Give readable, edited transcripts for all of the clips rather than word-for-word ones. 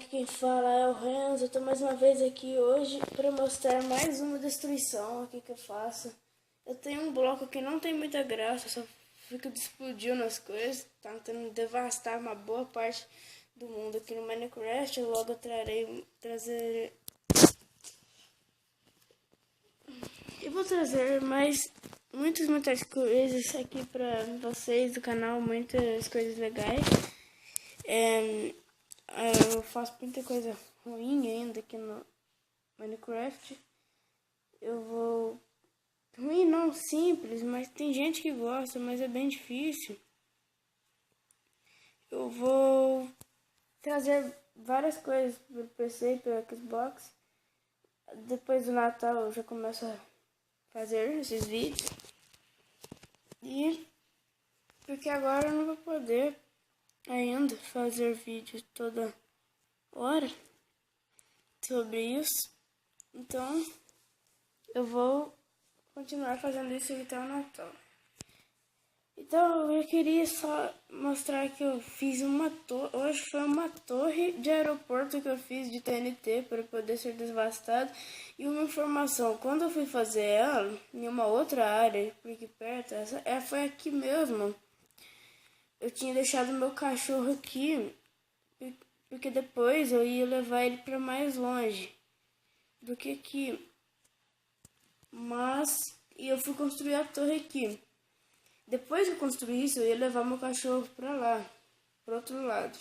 aqui quem fala é o Renzo. Eu tô mais uma vez aqui hoje para mostrar mais uma destruição aqui que eu faço. Eu tenho um bloco que não tem muita graça, só fica explodindo as coisas, tá tentando devastar uma boa parte do mundo aqui no Minecraft. Eu logo eu vou trazer muitas coisas aqui pra vocês do canal, muitas coisas legais. Eu faço muita coisa ruim ainda aqui no Minecraft. Ruim não, simples, mas tem gente que gosta, mas é bem difícil. Eu vou trazer várias coisas pro PC e pro Xbox. Depois do Natal eu já começo a fazer esses vídeos. Porque agora eu não vou poder ainda fazer vídeo toda hora sobre isso. Então eu vou continuar fazendo isso até o Natal. Então eu queria só mostrar que eu fiz uma torre. Hoje foi uma torre de aeroporto que eu fiz de TNT para poder ser devastado. E uma informação, quando eu fui fazer ela em uma outra área por aqui perto, foi aqui mesmo. Eu tinha deixado meu cachorro aqui porque depois eu ia levar ele para mais longe do que aqui. E eu fui construir a torre aqui. Depois que eu construí isso, eu ia levar meu cachorro para lá, para outro lado.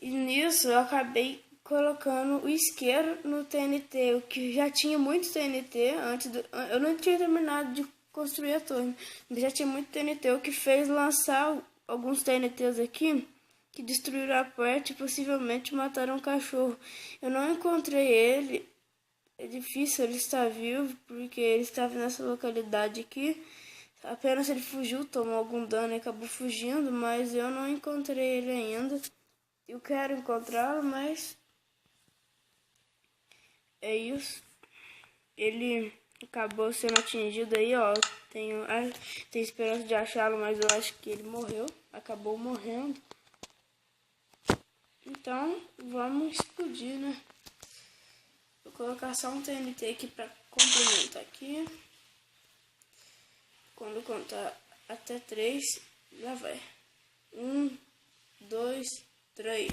E nisso eu acabei colocando o isqueiro no TNT, o que já tinha muito TNT eu não tinha terminado de construir a torre, mas já tinha muito TNT, o que fez lançar alguns TNTs aqui que destruíram a porta e possivelmente mataram um cachorro. Eu não encontrei ele, é difícil ele estar vivo, porque ele estava nessa localidade aqui. Apenas ele fugiu, tomou algum dano e acabou fugindo, mas eu não encontrei ele ainda. Eu quero encontrá-lo, mas é isso. Ele acabou sendo atingido aí, ó. Tenho esperança de achá-lo, mas eu acho que ele morreu. Acabou morrendo. Então, vamos explodir, né? Vou colocar só um TNT aqui pra complementar aqui. Quando contar até 3, já vai. 1, 2, 3.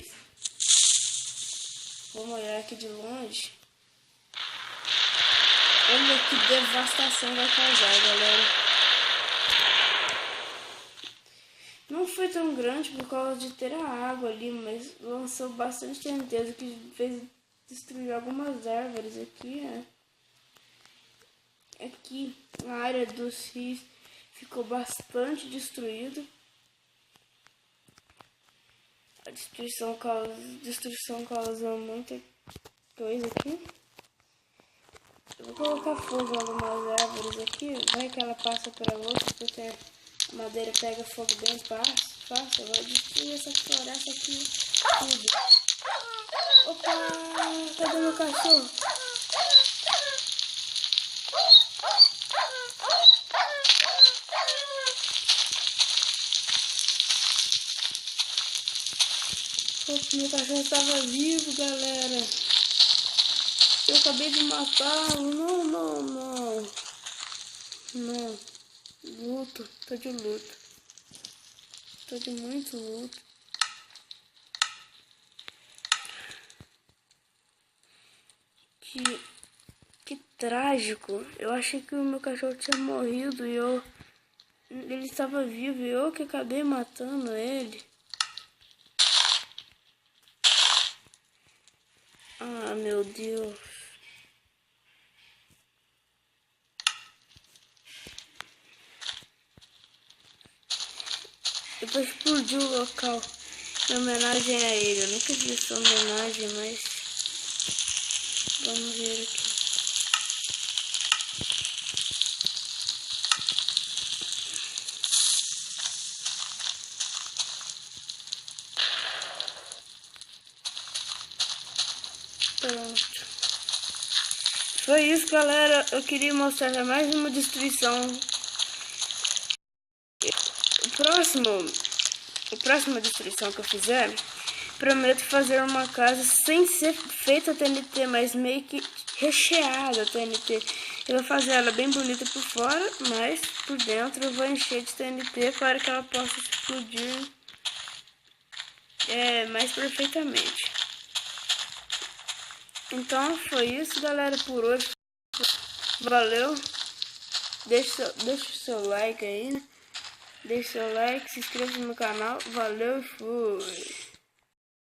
Vamos olhar aqui de longe. Olha que devastação vai causar, galera. Não foi tão grande por causa de ter a água ali, mas lançou bastante TNT, que fez destruir algumas árvores aqui, né? Aqui na área dos rios ficou bastante destruído. A destruição causou muita coisa aqui. Eu vou colocar fogo em algumas árvores aqui. Vai que ela passa para outra, porque a madeira pega fogo bem fácil. Eu vou destruir essa floresta aqui tudo. Opa! Cadê meu cachorro? Meu cachorro estava vivo, galera. Eu acabei de matá-lo. Não. Luto. Tô de luto. Tô de muito luto. Que trágico. Eu achei que o meu cachorro tinha morrido e ele estava vivo e eu que acabei matando ele. Ah, meu Deus. Depois explodiu o local em homenagem a ele. Eu nunca vi essa homenagem, mas vamos ver aqui. Pronto. Foi isso, galera. Eu queria mostrar mais uma destruição. A próxima destruição que eu fizer, prometo fazer uma casa sem ser feita TNT, mas meio que recheada TNT. Eu vou fazer ela bem bonita por fora, mas por dentro eu vou encher de TNT para que ela possa explodir mais perfeitamente. Então foi isso, galera, por hoje. Valeu. Deixa o seu like aí, né? Deixa o seu like, se inscreva no canal. Valeu e fui.